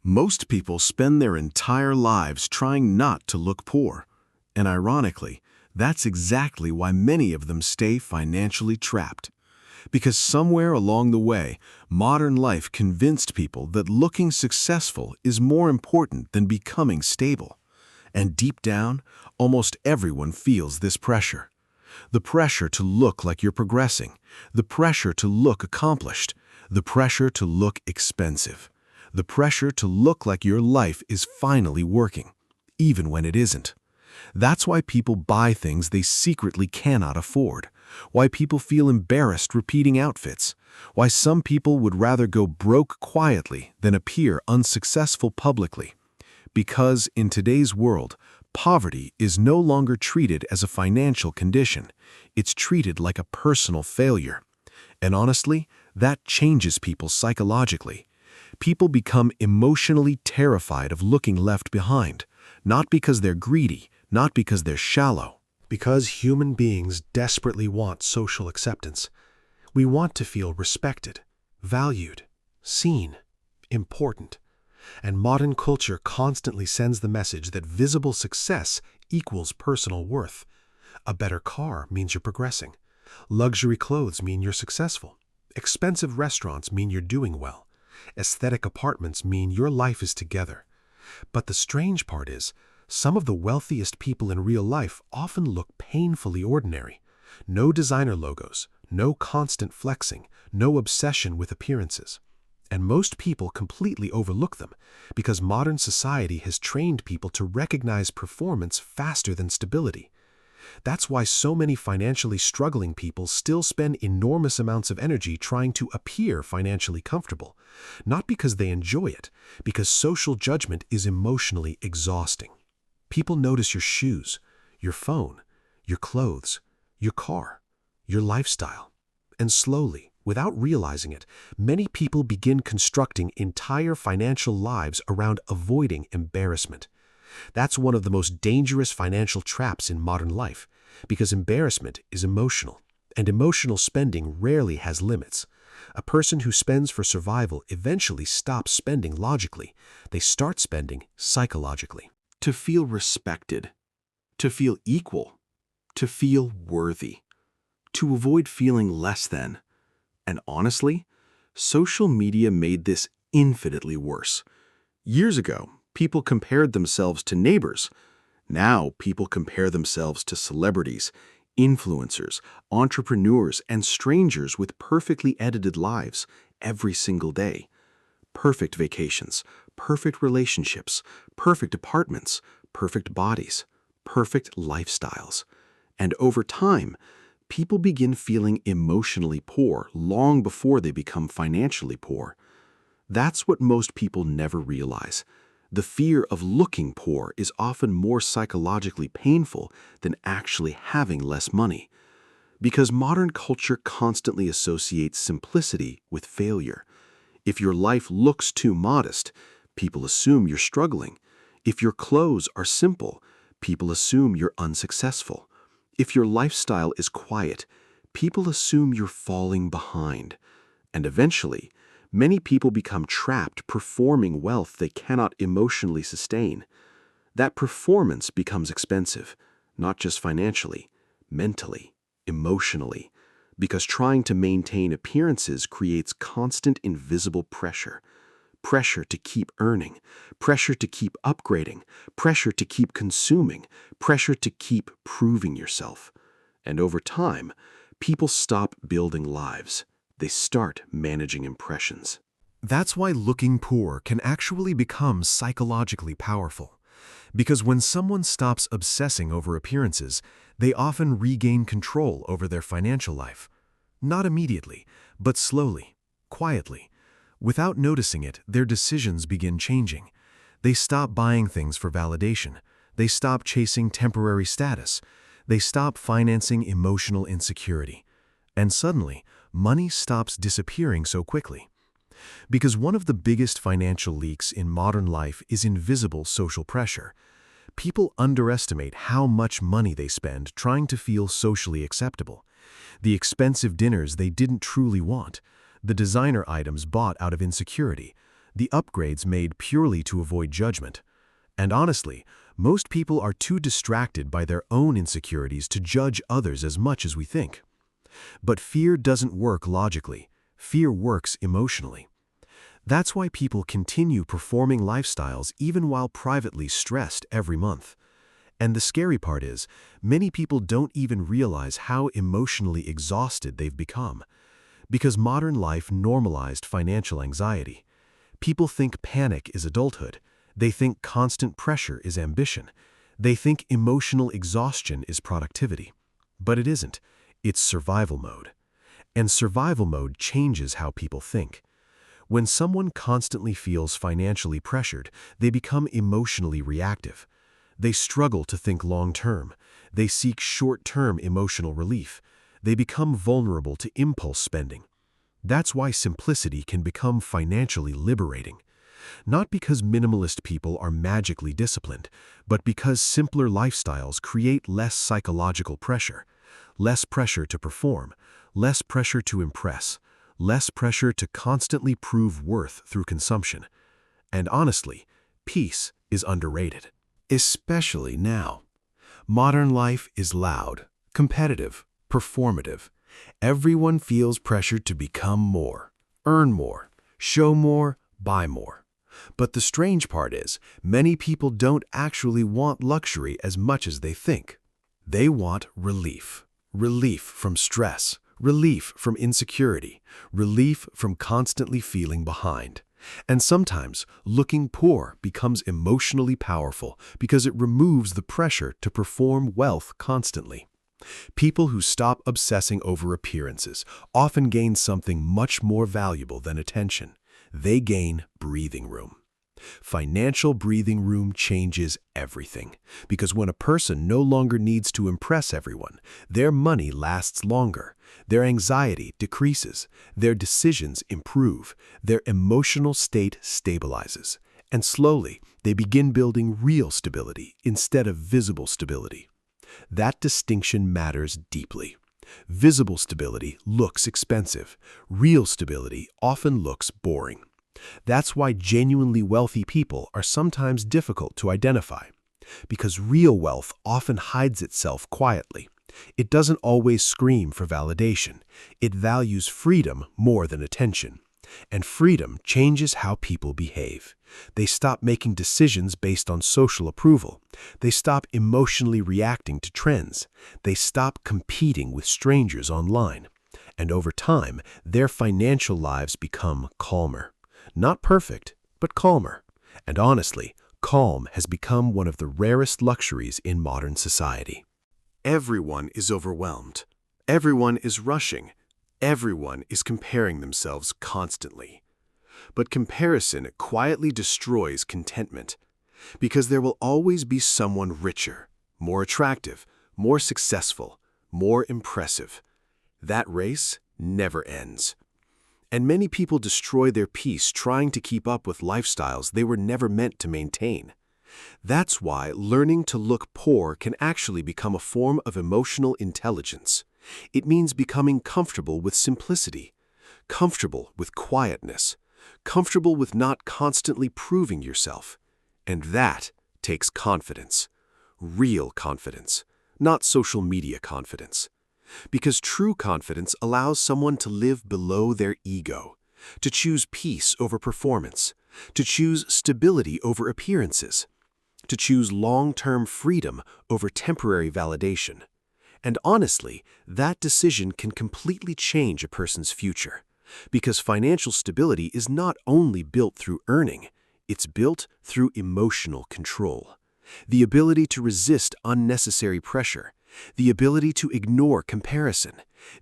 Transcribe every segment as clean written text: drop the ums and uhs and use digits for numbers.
Most people spend their entire lives trying not to look poor. And ironically, that's exactly why many of them stay financially trapped. Because somewhere along the way, modern life convinced people that looking successful is more important than becoming stable. And deep down, almost everyone feels this pressure. The pressure to look like you're progressing, the pressure to look accomplished, the pressure to look expensive, the pressure to look like your life is finally working, even when it isn't. That's why people buy things they secretly cannot afford, why people feel embarrassed repeating outfits, why some people would rather go broke quietly than appear unsuccessful publicly. Because in today's world, poverty is no longer treated as a financial condition. It's treated like a personal failure. And honestly, that changes people psychologically. People become emotionally terrified of looking left behind, not because they're greedy, not because they're shallow. Because human beings desperately want social acceptance. We want to feel respected, valued, seen, important. And modern culture constantly sends the message that visible success equals personal worth. A better car means you're progressing. Luxury clothes mean you're successful. Expensive restaurants mean you're doing well. Aesthetic apartments mean your life is together. But the strange part is, some of the wealthiest people in real life often look painfully ordinary. No designer logos, no constant flexing, no obsession with appearances. And most people completely overlook them because modern society has trained people to recognize performance faster than stability. That's why so many financially struggling people still spend enormous amounts of energy trying to appear financially comfortable. Not because they enjoy it, because social judgment is emotionally exhausting. People notice your shoes, your phone, your clothes, your car, your lifestyle. And slowly, without realizing it, many people begin constructing entire financial lives around avoiding embarrassment. That's one of the most dangerous financial traps in modern life, because embarrassment is emotional, and emotional spending rarely has limits. A person who spends for survival eventually stops spending logically. They start spending psychologically. To feel respected, to feel equal, to feel worthy, to avoid feeling less than. And honestly, social media made this infinitely worse. Years ago, people compared themselves to neighbors. Now, people compare themselves to celebrities, influencers, entrepreneurs, and strangers with perfectly edited lives every single day. Perfect vacations, perfect relationships, perfect apartments, perfect bodies, perfect lifestyles. And over time, people begin feeling emotionally poor long before they become financially poor. That's what most people never realize. The fear of looking poor is often more psychologically painful than actually having less money. Because modern culture constantly associates simplicity with failure. If your life looks too modest, people assume you're struggling. If your clothes are simple, people assume you're unsuccessful. If your lifestyle is quiet, people assume you're falling behind. And eventually, many people become trapped performing wealth they cannot emotionally sustain. That performance becomes expensive, not just financially, mentally, emotionally, because trying to maintain appearances creates constant invisible pressure. Pressure to keep earning, pressure to keep upgrading, pressure to keep consuming, pressure to keep proving yourself. And over time, people stop building lives. They start managing impressions. That's why looking poor can actually become psychologically powerful. Because when someone stops obsessing over appearances, they often regain control over their financial life. Not immediately, but slowly, quietly. Without noticing it, their decisions begin changing. They stop buying things for validation. They stop chasing temporary status. They stop financing emotional insecurity. And suddenly, money stops disappearing so quickly. Because one of the biggest financial leaks in modern life is invisible social pressure. People underestimate how much money they spend trying to feel socially acceptable. The expensive dinners they didn't truly want, the designer items bought out of insecurity, the upgrades made purely to avoid judgment. And honestly, most people are too distracted by their own insecurities to judge others as much as we think. But fear doesn't work logically. Fear works emotionally. That's why people continue performing lifestyles even while privately stressed every month. And the scary part is, many people don't even realize how emotionally exhausted they've become. Because modern life normalized financial anxiety. People think panic is adulthood. They think constant pressure is ambition. They think emotional exhaustion is productivity. But it isn't. It's survival mode. And survival mode changes how people think. When someone constantly feels financially pressured, they become emotionally reactive. They struggle to think long-term. They seek short-term emotional relief. They become vulnerable to impulse spending. That's why simplicity can become financially liberating. Not because minimalist people are magically disciplined, but because simpler lifestyles create less psychological pressure. Less pressure to perform, less pressure to impress, less pressure to constantly prove worth through consumption. And honestly, peace is underrated. Especially now. Modern life is loud, competitive, performative. Everyone feels pressured to become more, earn more, show more, buy more. But the strange part is, many people don't actually want luxury as much as they think. They want relief. Relief from stress, relief from insecurity, relief from constantly feeling behind. And sometimes, looking poor becomes emotionally powerful because it removes the pressure to perform wealth constantly. People who stop obsessing over appearances often gain something much more valuable than attention. They gain breathing room. Financial breathing room changes everything, because when a person no longer needs to impress everyone, their money lasts longer, their anxiety decreases, their decisions improve, their emotional state stabilizes, and slowly they begin building real stability instead of visible stability. That distinction matters deeply. Visible stability looks expensive. Real stability often looks boring. That's why genuinely wealthy people are sometimes difficult to identify, because real wealth often hides itself quietly. It doesn't always scream for validation. It values freedom more than attention. And freedom changes how people behave. They stop making decisions based on social approval. They stop emotionally reacting to trends. They stop competing with strangers online. And over time, their financial lives become calmer. Not perfect, but calmer. And honestly, calm has become one of the rarest luxuries in modern society. Everyone is overwhelmed. Everyone is rushing. Everyone is comparing themselves constantly. But comparison quietly destroys contentment, because there will always be someone richer, more attractive, more successful, more impressive. That race never ends. And many people destroy their peace trying to keep up with lifestyles they were never meant to maintain. That's why learning to look poor can actually become a form of emotional intelligence. It means becoming comfortable with simplicity, comfortable with quietness, comfortable with not constantly proving yourself. And that takes confidence, real confidence, not social media confidence. Because true confidence allows someone to live below their ego, to choose peace over performance, to choose stability over appearances, to choose long-term freedom over temporary validation. And honestly, that decision can completely change a person's future, because financial stability is not only built through earning, it's built through emotional control. The ability to resist unnecessary pressure, the ability to ignore comparison,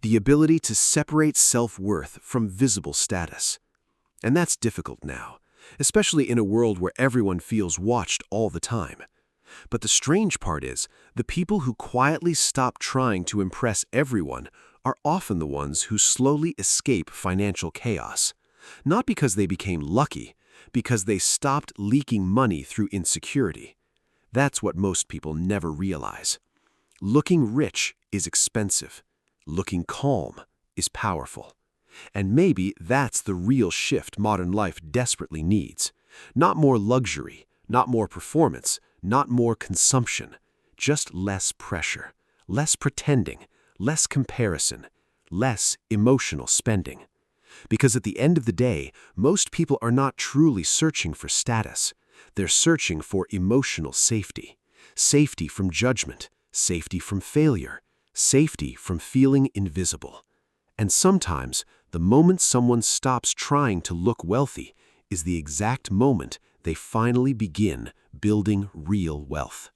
the ability to separate self-worth from visible status. And that's difficult now, especially in a world where everyone feels watched all the time. But the strange part is, the people who quietly stop trying to impress everyone are often the ones who slowly escape financial chaos. Not because they became lucky, because they stopped leaking money through insecurity. That's what most people never realize. Looking rich is expensive. Looking calm is powerful. And maybe that's the real shift modern life desperately needs. Not more luxury, not more performance, not more consumption, just less pressure, less pretending, less comparison, less emotional spending. Because at the end of the day, most people are not truly searching for status. They're searching for emotional safety. Safety from judgment, safety from failure, safety from feeling invisible. And sometimes, the moment someone stops trying to look wealthy is the exact moment they finally begin building real wealth.